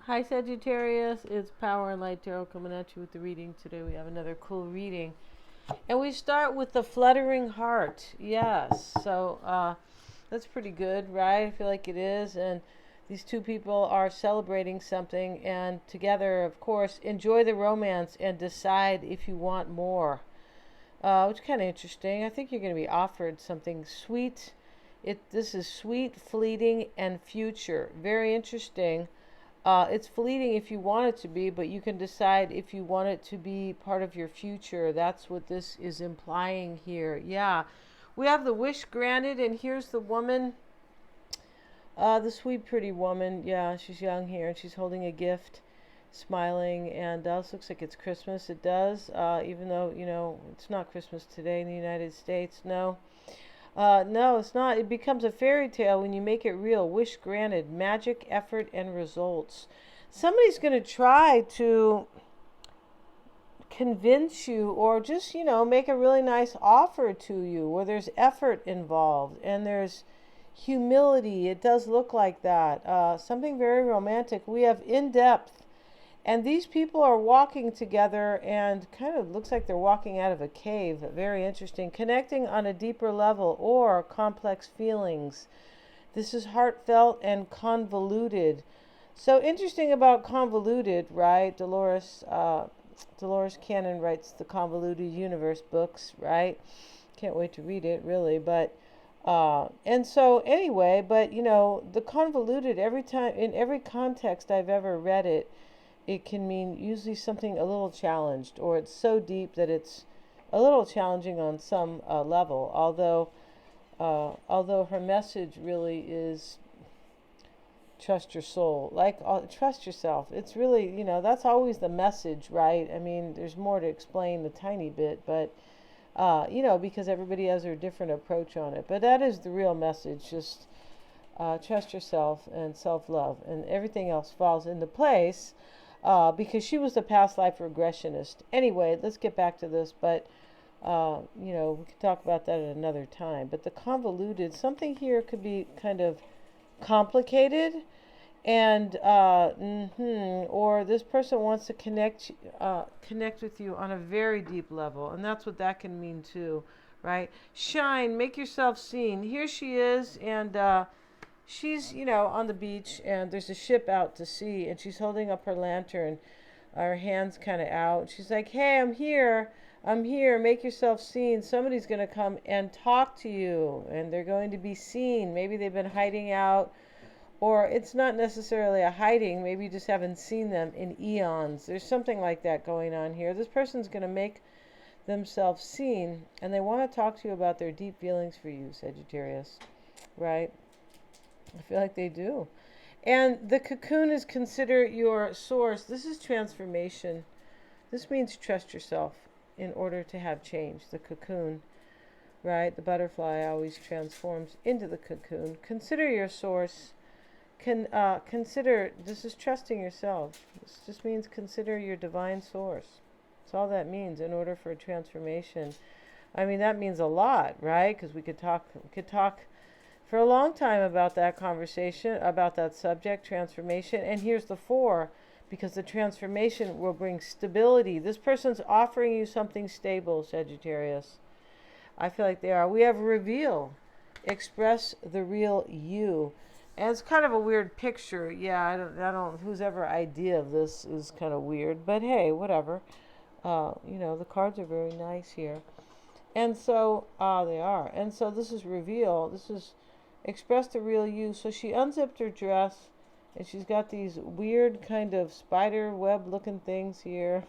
Hi Sagittarius, it's Power and Light Tarot coming at you with the reading. Today we have another cool reading. And we start with the fluttering heart. Yes, so that's pretty good, right? I feel like it is. And these two people are celebrating something and together, of course, enjoy the romance and decide if you want more. Which is kind of interesting. I think you're going to be offered something sweet. This is sweet, fleeting, and future. Very interesting. It's fleeting if you want it to be, but you can decide if you want it to be part of your future. That's what this is implying here. Yeah. We have the wish granted, and here's the woman, the sweet, pretty woman. Yeah, she's young here, and she's holding a gift, smiling, and this looks like it's Christmas. It does, even though, it's not Christmas today in the United States. No. No, it's not. It becomes a fairy tale when you make it real. Wish granted, magic, effort, and results. Somebody's going to try to convince you or just, make a really nice offer to you where there's effort involved and there's humility. It does look like that. Something very romantic. We have in-depth. And these people are walking together and kind of looks like they're walking out of a cave. Very interesting. Connecting on a deeper level or complex feelings. This is heartfelt and convoluted. So interesting about convoluted, right? Dolores Cannon writes the Convoluted Universe books, right? Can't wait to read it, really. But and so anyway, but the convoluted, every time in every context I've ever read it, it can mean usually something a little challenged, or it's so deep that it's a little challenging on some level. Although her message really is trust your soul, like trust yourself. It's really, that's always the message, right? I mean, there's more to explain the tiny bit, but because everybody has their different approach on it. But that is the real message. Just trust yourself and self-love, and everything else falls into place. Because she was a past life regressionist. Anyway, let's get back to this, but, we can talk about that at another time. But the convoluted, something here could be kind of complicated, and, or this person wants to connect with you on a very deep level, and that's what that can mean too, right? Shine, make yourself seen. Here she is, and, she's, on the beach, and there's a ship out to sea, and she's holding up her lantern, her hands kind of out. She's like, hey, I'm here, make yourself seen. Somebody's going to come and talk to you, and they're going to be seen. Maybe they've been hiding out, or it's not necessarily a hiding. Maybe you just haven't seen them in eons. There's something like that going on here. This person's going to make themselves seen, and they want to talk to you about their deep feelings for you, Sagittarius, right? I feel like they do. And the cocoon is consider your source. This is transformation. This means trust yourself in order to have change. The cocoon, right? The butterfly always transforms into the cocoon. Consider your source. Consider, this is trusting yourself. This just means consider your divine source. That's all that means in order for a transformation. I mean, that means a lot, right? Because we could talk for a long time about that conversation, about that subject, transformation. And here's the 4, because the transformation will bring stability. This person's offering you something stable, Sagittarius. I feel like they are. We have reveal. Express the real you. And it's kind of a weird picture. Yeah, I don't, whose ever idea of this is kind of weird. But hey, whatever. The cards are very nice here. And so, they are. And so this is reveal. This is express the real you. So she unzipped her dress, and she's got these weird kind of spider web looking things here.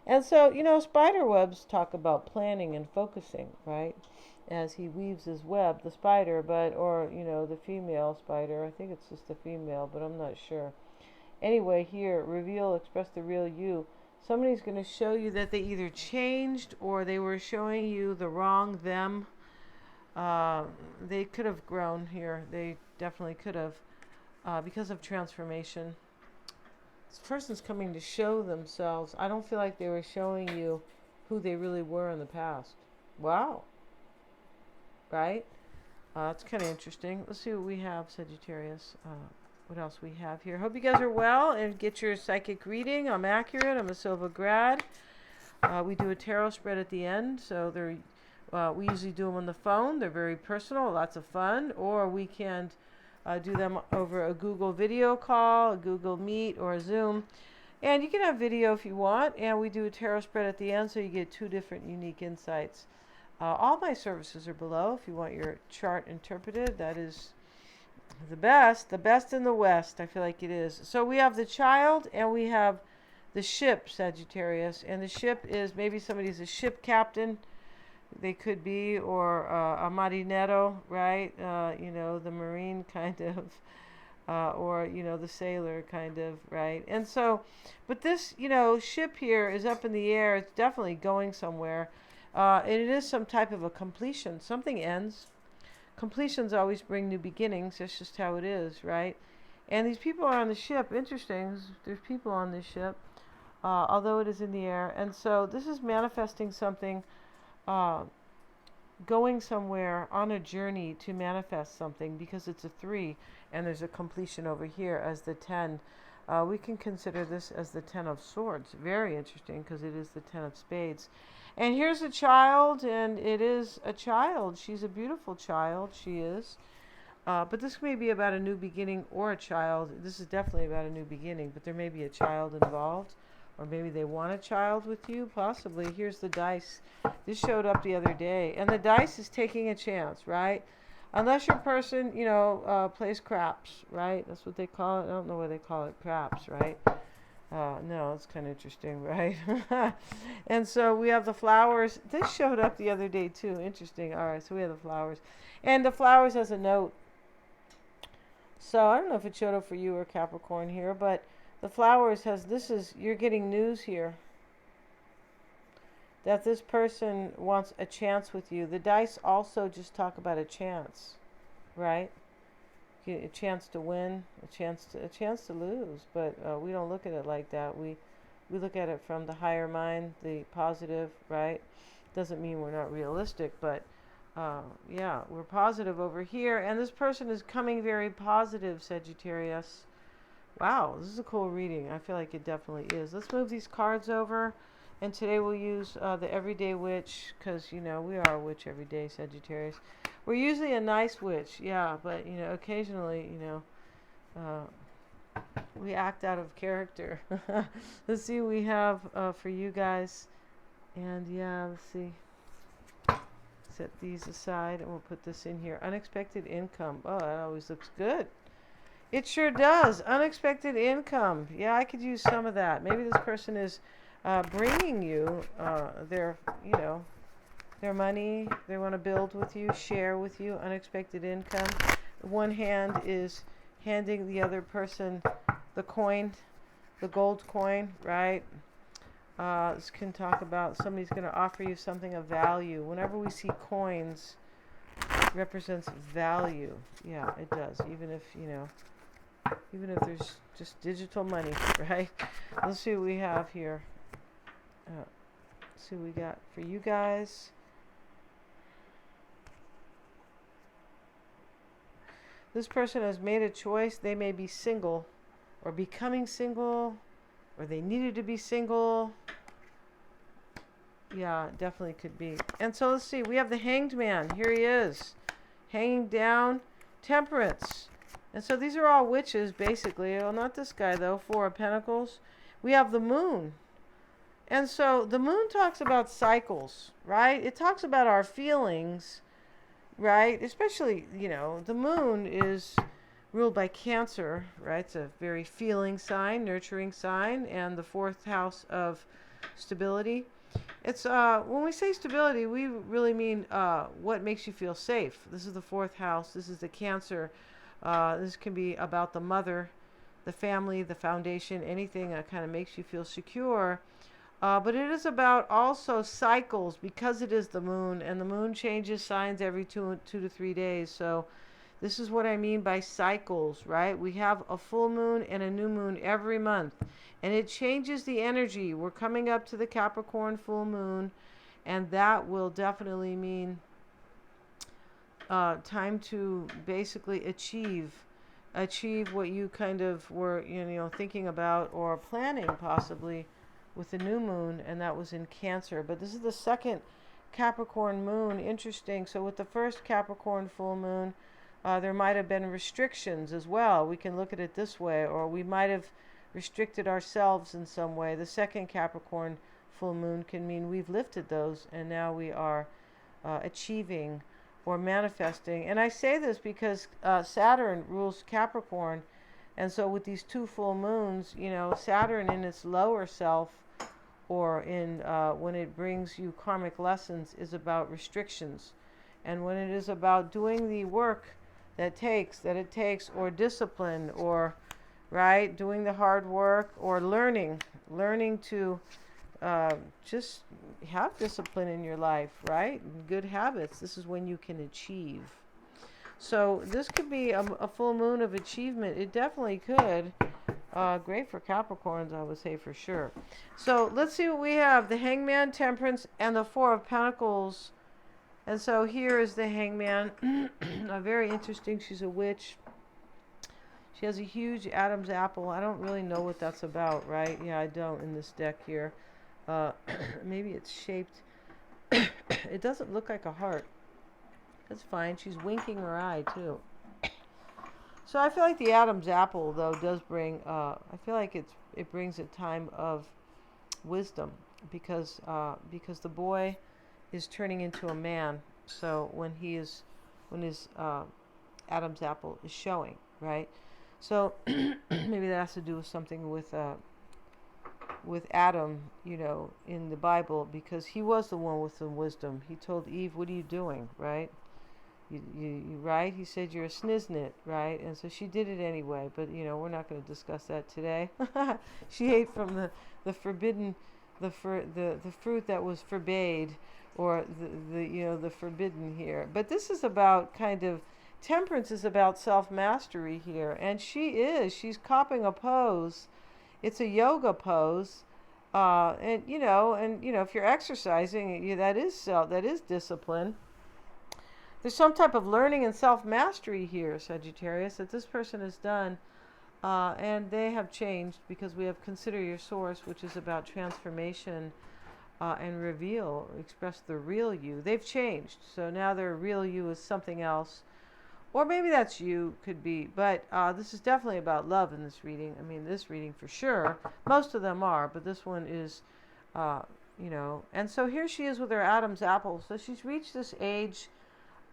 And so, spider webs talk about planning and focusing, right? As he weaves his web, the spider, or the female spider. I think it's just the female, but I'm not sure. Anyway, here, reveal, express the real you. Somebody's going to show you that they either changed or they were showing you the wrong them. They could have grown here. They definitely could have, because of transformation. This person's coming to show themselves. I don't feel like they were showing you who they really were in the past. Wow. Right? It's kind of interesting. Let's see what we have, Sagittarius. what else we have here. Hope you guys are well and get your psychic reading. I'm accurate. I'm a Silva grad. We do a tarot spread at the end, so we usually do them on the phone. They're very personal, lots of fun, or we can do them over a Google video call, a Google Meet, or a Zoom. And you can have video if you want, and we do a tarot spread at the end, so you get 2 different unique insights. All my services are below if you want your chart interpreted. That is the best in the West. I feel like it is. So we have the child and we have the ship, Sagittarius. And the ship is, maybe somebody's a ship captain. They could be, or a marinero, right? The marine kind of, or, the sailor kind of, right? And so, but this, ship here is up in the air. It's definitely going somewhere. And it is some type of a completion. Something ends. Completions always bring new beginnings. That's just how it is, right? And these people are on the ship. Interesting. There's people on this ship, although it is in the air. And so this is manifesting something, going somewhere on a journey to manifest something, because it's a 3 and there's a completion over here as the 10. We can consider this as the 10 of swords. Very interesting, because it is the 10 of spades. And here's a child, and it is a child. She's a beautiful child. She is. But this may be about a new beginning or a child. This is definitely about a new beginning, but there may be a child involved. Or maybe they want a child with you, possibly. Here's the dice. This showed up the other day. And the dice is taking a chance, right? Unless your person, plays craps, right? That's what they call it. I don't know why they call it craps, right? No, it's kind of interesting, right? And so we have the flowers. This showed up the other day too. Interesting. All right, so we have the flowers. And the flowers has a note. So I don't know if it showed up for you or Capricorn here, but the flowers you're getting news here. That this person wants a chance with you. The dice also just talk about a chance, right? A chance to win, a chance to lose, but we don't look at it like that. We look at it from the higher mind, the positive, right? Doesn't mean we're not realistic, but we're positive over here. And this person is coming very positive, Sagittarius. Wow, this is a cool reading. I feel like it definitely is. Let's move these cards over. And today we'll use the Everyday Witch, because, we are a witch every day, Sagittarius. We're usually a nice witch, yeah, but, occasionally, we act out of character. Let's see what we have for you guys. And, let's see. Set these aside, and we'll put this in here. Unexpected income. Oh, that always looks good. It sure does. Unexpected income. Yeah, I could use some of that. Maybe this person is bringing you their money. They want to build with you, share with you. Unexpected income. One hand is handing the other person the coin, the gold coin, right? This can talk about somebody's going to offer you something of value. Whenever we see coins, it represents value. Yeah, it does. Even if there's just digital money, right? Let's see what we have here. Let's see what we got for you guys. This person has made a choice. They may be single or becoming single, or they needed to be single. Yeah, definitely could be. And so let's see. We have the Hanged Man. Here he is. Hanging down. Temperance. And so these are all witches, basically. Well, not this guy, though. 4 of Pentacles. We have the Moon. And so the Moon talks about cycles, right? It talks about our feelings, right? Especially, the Moon is ruled by Cancer, right? It's a very feeling sign, nurturing sign, and the 4th house of stability. It's when we say stability, we really mean what makes you feel safe. This is the 4th house. This is the Cancer. This can be about the mother, the family, the foundation, anything that kind of makes you feel secure. But it is about also cycles, because it is the Moon, and the Moon changes signs every 2 to 3 days. So this is what I mean by cycles, right? We have a full moon and a new moon every month, and it changes the energy. We're coming up to the Capricorn full moon, and that will definitely mean time to basically achieve achieve what you kind of were, thinking about or planning possibly with the new moon, and that was in Cancer. But this is the second Capricorn moon. Interesting. So with the first Capricorn full moon, there might have been restrictions as well. We can look at it this way, or we might have restricted ourselves in some way. The second Capricorn full moon can mean we've lifted those, and now we are achieving or manifesting. And I say this because Saturn rules Capricorn, and so with these two full moons, Saturn in its lower self, or in when it brings you karmic lessons, is about restrictions, and when it is about doing the work that it takes, or discipline, or right, doing the hard work, or learning to just have discipline in your life, right? Good habits. This is when you can achieve. So this could be a full moon of achievement. It definitely could. Great for Capricorns, I would say, for sure. So let's see what we have. The Hangman, Temperance, and the Four of Pentacles. And so here is the Hangman. Very interesting. She's a witch. She has a huge Adam's apple. I don't really know what that's about, right? Yeah, I don't in this deck here. Maybe it's shaped. It doesn't look like a heart. That's fine. She's winking her eye, too. So I feel like the Adam's apple, though, does bring, I feel like it brings a time of wisdom, because the boy is turning into a man. So when his Adam's apple is showing, right? So maybe that has to do with something with Adam, in the Bible, because he was the one with the wisdom. He told Eve, "What are you doing?" Right? You right? He said, "You're a sniznit," right? And so she did it anyway. But we're not going to discuss that today. She ate from the forbidden, the fruit that was forbade, or the forbidden here. But this is about kind of Temperance is about self-mastery here, and she's copying a pose. It's a yoga pose, and if you're exercising, that is discipline. There's some type of learning and self-mastery here, Sagittarius, that this person has done, and they have changed, because we have Consider Your Source, which is about transformation and express the real you. They've changed, so now their real you is something else. Or maybe that's you, could be. But this is definitely about love in this reading. I mean, this reading for sure. Most of them are, but this one is, And so here she is with her Adam's apple. So she's reached this age.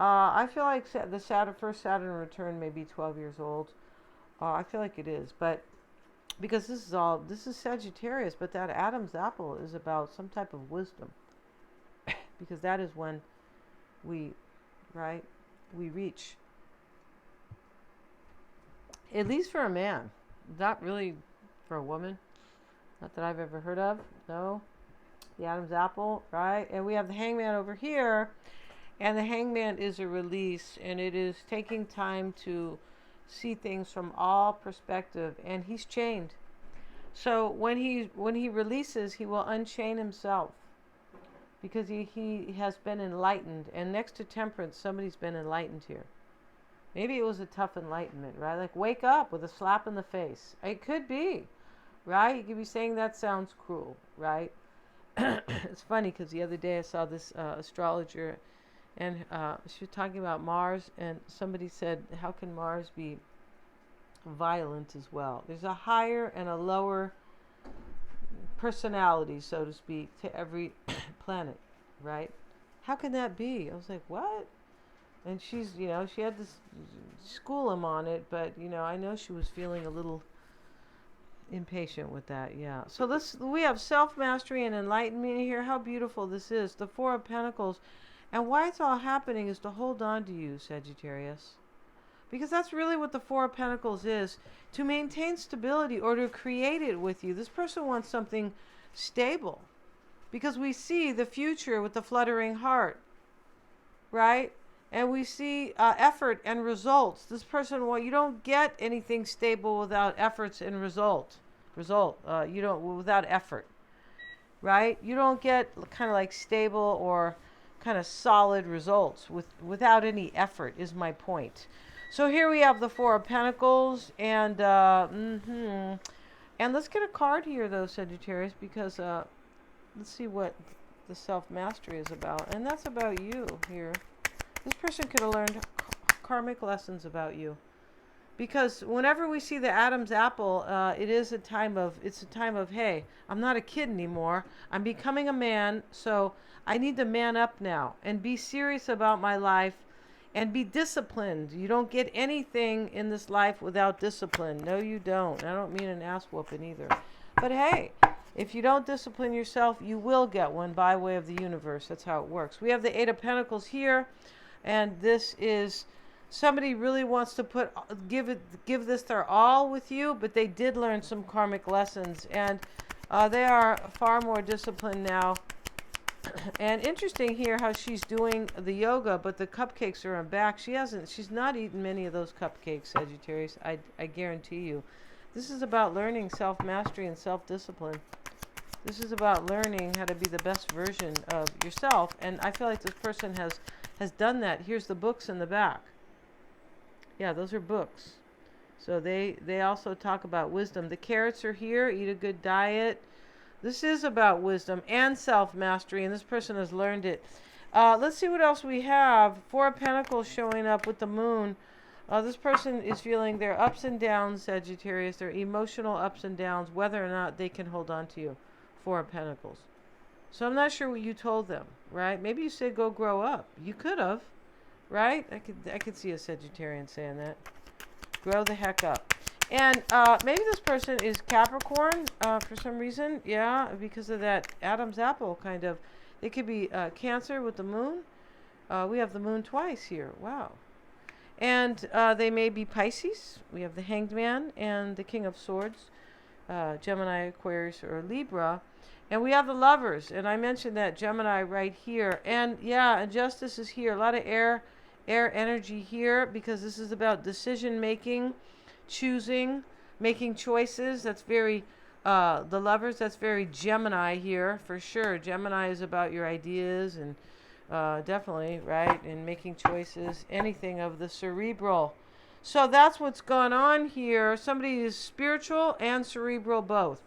I feel like the first Saturn return may be 12 years old. I feel like it is. But because this is Sagittarius, but that Adam's apple is about some type of wisdom. Because that is when we reach. At least for a man. Not really for a woman. Not that I've ever heard of. No. The Adam's apple, right? And we have the Hangman over here. And the Hangman is a release. And it is taking time to see things from all perspective. And he's chained. So when he releases, he will unchain himself. Because he has been enlightened. And next to Temperance, somebody's been enlightened here. Maybe it was a tough enlightenment, right? Like, wake up with a slap in the face. It could be, right? You could be saying that sounds cruel, right? It's funny because the other day I saw this astrologer, and she was talking about Mars, and somebody said, how can Mars be violent as well? There's a higher and a lower personality, so to speak, to every planet, right? How can that be? I was like, what? And she's, she had to school him on it, but, I know she was feeling a little impatient with that, yeah. So we have self-mastery and enlightenment here. How beautiful this is. The Four of Pentacles. And why it's all happening is to hold on to you, Sagittarius. Because that's really what the Four of Pentacles is. To maintain stability, or to create it with you. This person wants something stable. Because we see the future with the fluttering heart. Right? And we see effort and results. This person, you don't get anything stable without efforts and result. You don't, without effort, right? You don't get kind of like stable or kind of solid results without any effort, is my point. So here we have the Four of Pentacles, and and let's get a card here though, Sagittarius, because let's see what the self-mastery is about, and that's about you here. This person could have learned karmic lessons about you, because whenever we see the Adam's apple, it's a time of, hey, I'm not a kid anymore. I'm becoming a man, so I need to man up now and be serious about my life and be disciplined. You don't get anything in this life without discipline. No, you don't. I don't mean an ass whooping either. But hey, if you don't discipline yourself, you will get one by way of the universe. That's how it works. We have the Eight of Pentacles here, and this is somebody really wants to give this their all with you, but they did learn some karmic lessons, and they are far more disciplined now. And interesting here how she's doing the yoga, but the cupcakes are on back. She's not eaten many of those cupcakes, Sagittarius. I guarantee you. This is about learning self-mastery and self-discipline. This is about learning how to be the best version of yourself. And I feel like this person has done that. Here's the books in the back. Yeah, those are books. So they also talk about wisdom. The carrots are here. Eat a good diet. This is about wisdom and self-mastery, and this person has learned it. Let's see what else we have. Four of Pentacles showing up with the moon. This person is feeling their ups and downs, Sagittarius, their emotional ups and downs, whether or not they can hold on to you. Four of Pentacles. So I'm not sure what you told them, right? Maybe you said go grow up. You could have, right? I could see a Sagittarian saying that. Grow the heck up. And maybe this person is Capricorn for some reason. Yeah, because of that Adam's apple kind of. It could be Cancer with the moon. We have the moon twice here. Wow. And they may be Pisces. We have the Hanged Man and the King of Swords. Gemini, Aquarius, or Libra. And we have the Lovers. And I mentioned that Gemini right here. And yeah, and Justice is here. A lot of air energy here, because this is about decision making, choosing, making choices. That's very the Lovers, that's very Gemini here for sure. Gemini is about your ideas and definitely, right, and making choices, anything of the cerebral. So that's what's going on here. Somebody is spiritual and cerebral both.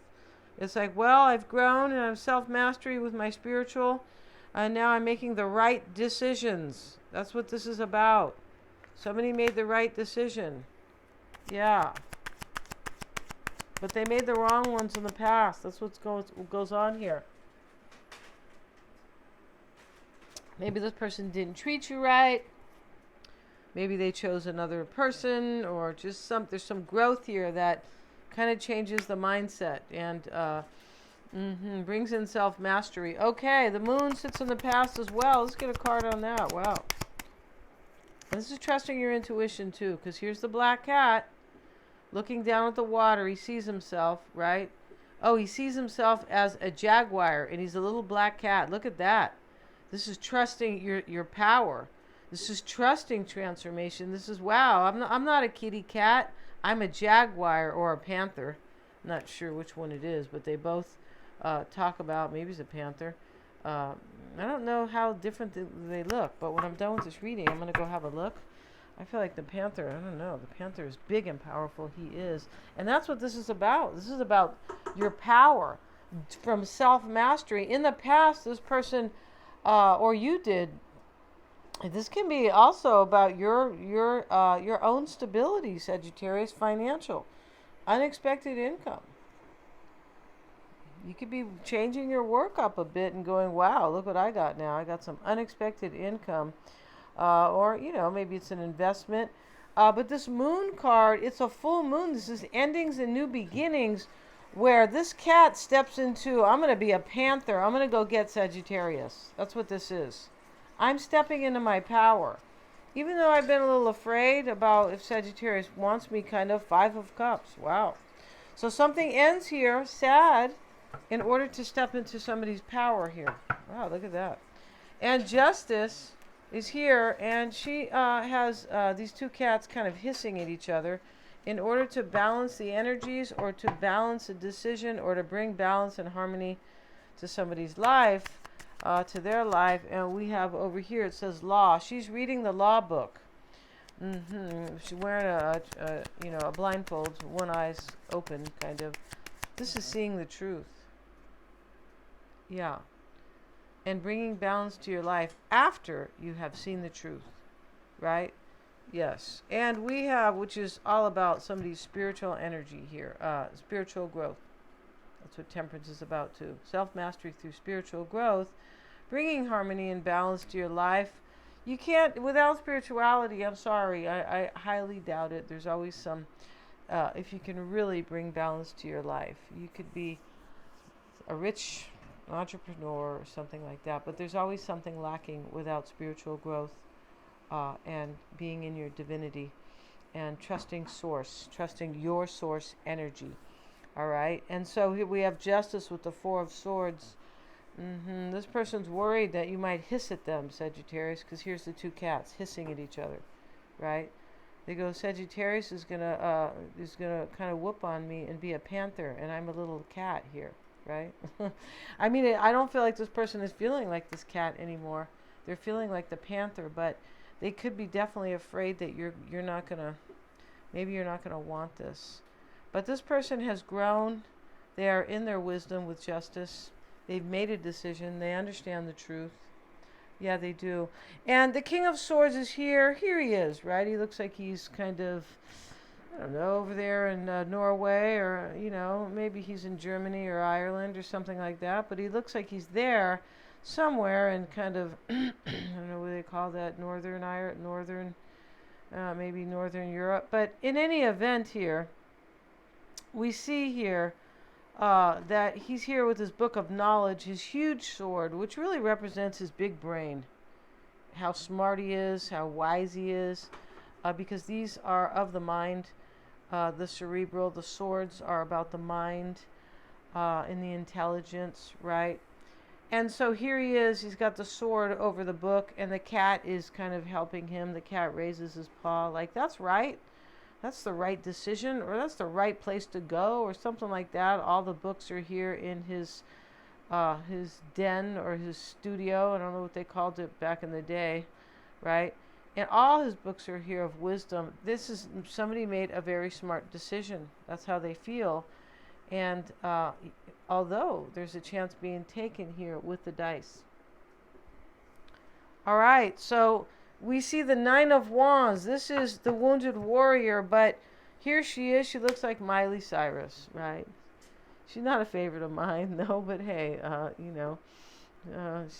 It's like, well, I've grown and I've self-mastery with my spiritual, and now I'm making the right decisions. That's what this is about. Somebody made the right decision. Yeah. But they made the wrong ones in the past. That's what goes on here. Maybe this person didn't treat you right. Maybe they chose another person, or just there's some growth here that kind of changes the mindset and brings in self-mastery. Okay, the moon sits in the past as well. Let's get a card on that. Wow. And this is trusting your intuition too, because here's the black cat looking down at the water. He sees himself, right? Oh, he sees himself as a jaguar, and he's a little black cat. Look at that. This is trusting your power. This is trusting transformation. This is, wow, I'm not a kitty cat. I'm a jaguar or a panther. I'm not sure which one it is, but they both talk about, maybe it's a panther. I don't know how different they look, but when I'm done with this reading, I'm going to go have a look. I feel like the panther, I don't know, the panther is big and powerful. He is. And that's what this is about. This is about your power from self-mastery. In the past, this person, or you did, this can be also about your own stability, Sagittarius, financial, unexpected income. You could be changing your work up a bit and going, wow, look what I got now. I got some unexpected income. Or, maybe it's an investment. But this moon card, it's a full moon. This is endings and new beginnings, where this cat steps into, I'm going to be a panther. I'm going to go get Sagittarius. That's what this is. I'm stepping into my power. Even though I've been a little afraid about if Sagittarius wants me, kind of. Five of Cups. Wow. So something ends here, sad, in order to step into somebody's power here. Wow, look at that. And Justice is here, and she has these two cats kind of hissing at each other in order to balance the energies, or to balance a decision, or to bring balance and harmony to somebody's life, to their life. And we have over here, it says law. She's reading the law book. She's wearing a blindfold, one eye's open, kind of. This is seeing the truth. Yeah. And bringing balance to your life after you have seen the truth, right? Yes. And we have, which is all about somebody's spiritual energy here, spiritual growth. That's what temperance is about too. Self-mastery through spiritual growth, bringing harmony and balance to your life. You can't, without spirituality, I'm sorry, I highly doubt it. There's always some, if you can really bring balance to your life, you could be a rich entrepreneur or something like that, but there's always something lacking without spiritual growth and being in your divinity and trusting source, trusting your source energy. All right, and so here we have justice with the Four of Swords. This person's worried that you might hiss at them, Sagittarius, because here's the two cats hissing at each other, right? They go, Sagittarius is gonna kind of whoop on me and be a panther, and I'm a little cat here, right? I mean, I don't feel like this person is feeling like this cat anymore. They're feeling like the panther, but they could be definitely afraid that you're not gonna, maybe you're not gonna want this. But this person has grown. They are in their wisdom with justice. They've made a decision. They understand the truth. Yeah, they do. And the King of Swords is here. Here he is, right? He looks like he's kind of, I don't know, over there in Norway, or, maybe he's in Germany or Ireland or something like that. But he looks like he's there somewhere in kind of, I don't know what they call that, Northern Ireland, maybe Northern Europe. But in any event here, we see here that he's here with his book of knowledge, his huge sword, which really represents his big brain, how smart he is, how wise he is, because these are of the mind, the cerebral. The swords are about the mind and the intelligence, right? And so here he is, he's got the sword over the book, and the cat is kind of helping him. The cat raises his paw, like, that's right. That's the right decision, or that's the right place to go, or something like that. All the books are here in his den or his studio. I don't know what they called it back in the day, right? And all his books are here of wisdom. This is, somebody made a very smart decision. That's how they feel. And although there's a chance being taken here with the dice. All right, so we see the Nine of Wands. This is the wounded warrior, but here she is. She looks like Miley Cyrus, right? She's not a favorite of mine, no, but hey, I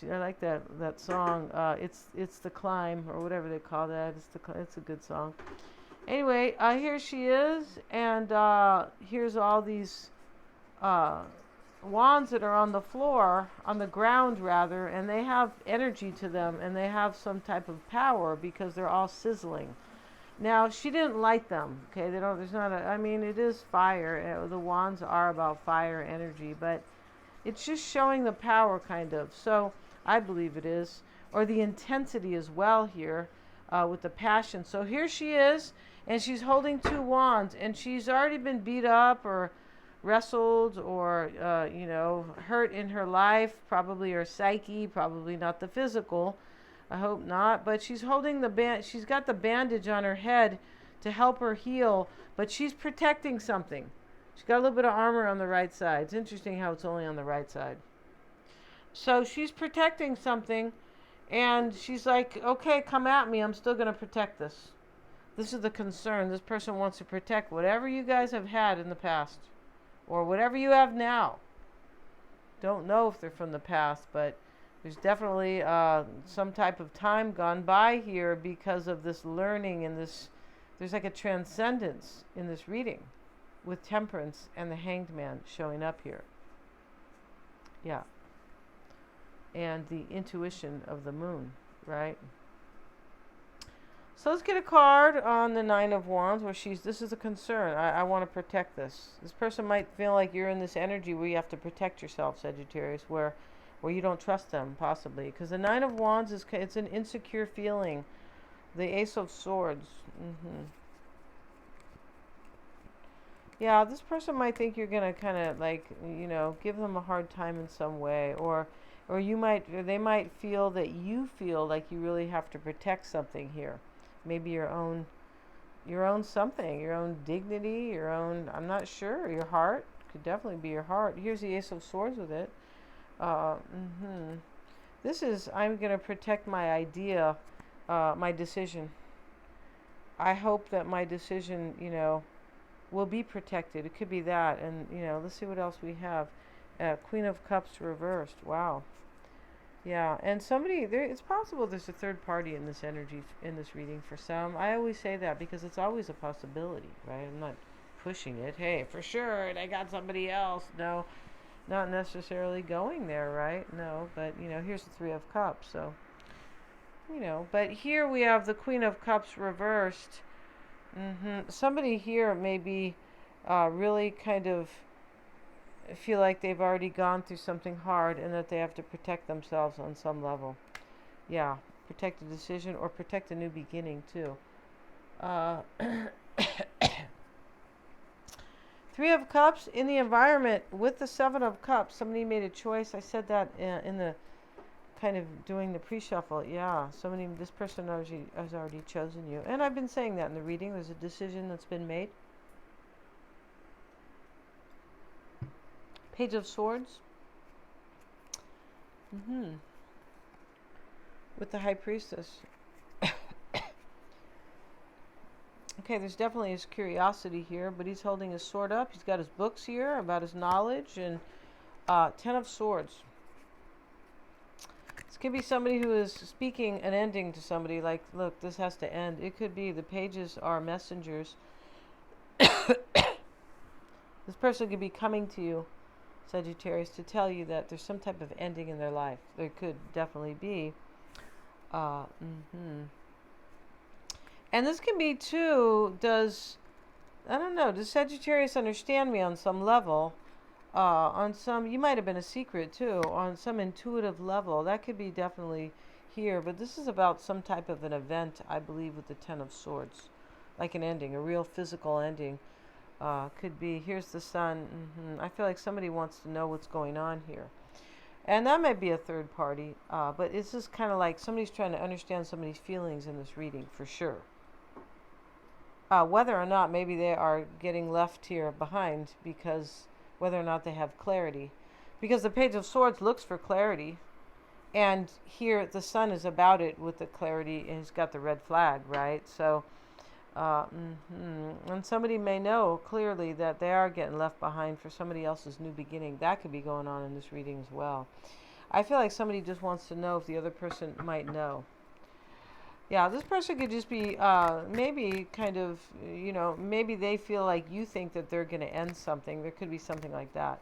like that song. It's the climb, or whatever they call that. It's a good song. Anyway, here she is, and here's all these wands that are on the floor, on the ground rather, and they have energy to them, and they have some type of power because they're all sizzling. Now, she didn't light them, okay? It is fire. The wands are about fire energy, but it's just showing the power, kind of. So I believe it is, or the intensity as well here with the passion. So here she is, and she's holding two wands, and she's already been beat up or wrestled or hurt in her life, probably her psyche, probably not the physical. I hope not, but she's holding she's got the bandage on her head to help her heal, but she's protecting something. She's got a little bit of armor on the right side. It's interesting how it's only on the right side. So she's protecting something, and she's like, okay, come at me, I'm still going to protect this. This is the concern. This person wants to protect whatever you guys have had in the past, or whatever you have now. Don't know if they're from the past, but there's definitely some type of time gone by here because of this learning and this. There's like a transcendence in this reading with Temperance and the Hanged Man showing up here. Yeah. And the intuition of the moon, right? So let's get a card on the Nine of Wands where this is a concern. I want to protect this. This person might feel like you're in this energy where you have to protect yourself, Sagittarius, where you don't trust them, possibly. Because the Nine of Wands, it's an insecure feeling. The Ace of Swords. Yeah, this person might think you're going to kind of give them a hard time in some way. Or they might feel that you feel like you really have to protect something here. maybe your own something, your own dignity, your own, I'm not sure, your heart. Could definitely be your heart. Here's the Ace of Swords with it. This is, I'm going to protect my idea, my decision. I hope that my decision, will be protected. It could be that. And, let's see what else we have. Queen of Cups reversed. Wow. Yeah, and somebody there. It's possible there's a third party in this energy, in this reading for some. I always say that because it's always a possibility, right? I'm not pushing it. Hey, for sure, they got somebody else. No, not necessarily going there, right? No, but here's the Three of Cups. So, but here we have the Queen of Cups reversed. Somebody here may be really kind of feel like they've already gone through something hard and that they have to protect themselves on some level. Yeah, protect a decision or protect a new beginning too. Three of Cups in the environment with the Seven of Cups. Somebody made a choice. I said that in the kind of doing the pre-shuffle. Yeah, this person has already chosen you. And I've been saying that in the reading. There's a decision that's been made. Page of Swords. With the High Priestess. Okay, there's definitely his curiosity here, but he's holding his sword up. He's got his books here about his knowledge, and Ten of Swords. This could be somebody who is speaking an ending to somebody, like, look, this has to end. It could be the pages are messengers. This person could be coming to you, Sagittarius, to tell you that there's some type of ending in their life. There could definitely be. And this can be too, does Sagittarius understand me on some level? On some, you might have been a secret too, on some intuitive level. That could be definitely here. But this is about some type of an event, I believe, with the Ten of Swords. Like an ending, a real physical ending. Could be, here's the Sun. I feel like somebody wants to know what's going on here. And that might be a third party. But it's just kind of like somebody's trying to understand somebody's feelings in this reading, for sure. Whether or not maybe they are getting left here behind, because whether or not they have clarity. Because the Page of Swords looks for clarity. And here the Sun is about it with the clarity, and he's got the red flag, right? So, and somebody may know clearly that they are getting left behind for somebody else's new beginning. That could be going on in this reading as well. I feel like somebody just wants to know if the other person might know. Yeah, this person could just be maybe kind of, maybe they feel like you think that they're going to end something. There could be something like that.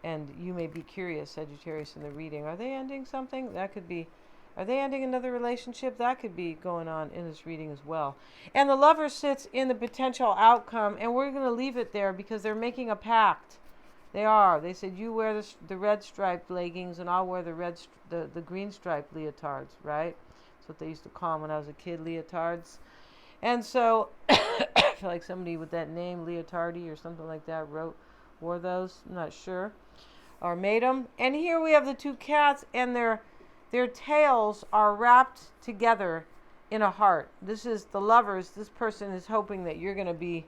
And you may be curious, Sagittarius, in the reading. Are they ending something? That could be. Are they ending another relationship? That could be going on in this reading as well. And the Lover sits in the potential outcome, and we're going to leave it there because they're making a pact. They are. They said, you wear the red striped leggings, and I'll wear the green striped leotards, right? That's what they used to call them when I was a kid, leotards. And so I feel like somebody with that name, Leotardi or something like that, wore those. I'm not sure. Or made them. And here we have the two cats, and their tails are wrapped together in a heart. This is the Lovers. This person is hoping that you're going to be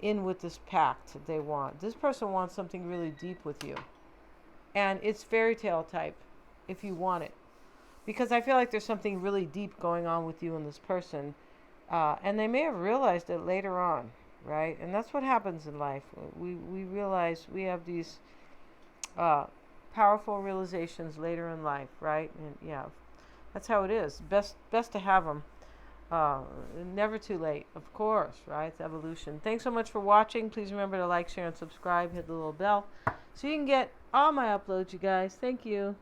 in with this pact that they want. This person wants something really deep with you. And it's fairy tale type if you want it. Because I feel like there's something really deep going on with you and this person. And they may have realized it later on, right? And that's what happens in life. We realize we have these powerful realizations later in life, right? And yeah, that's how it is. Best to have them. Never too late, of course, right? It's evolution. Thanks so much for watching. Please remember to like, share, and subscribe. Hit the little bell so you can get all my uploads, you guys. Thank you.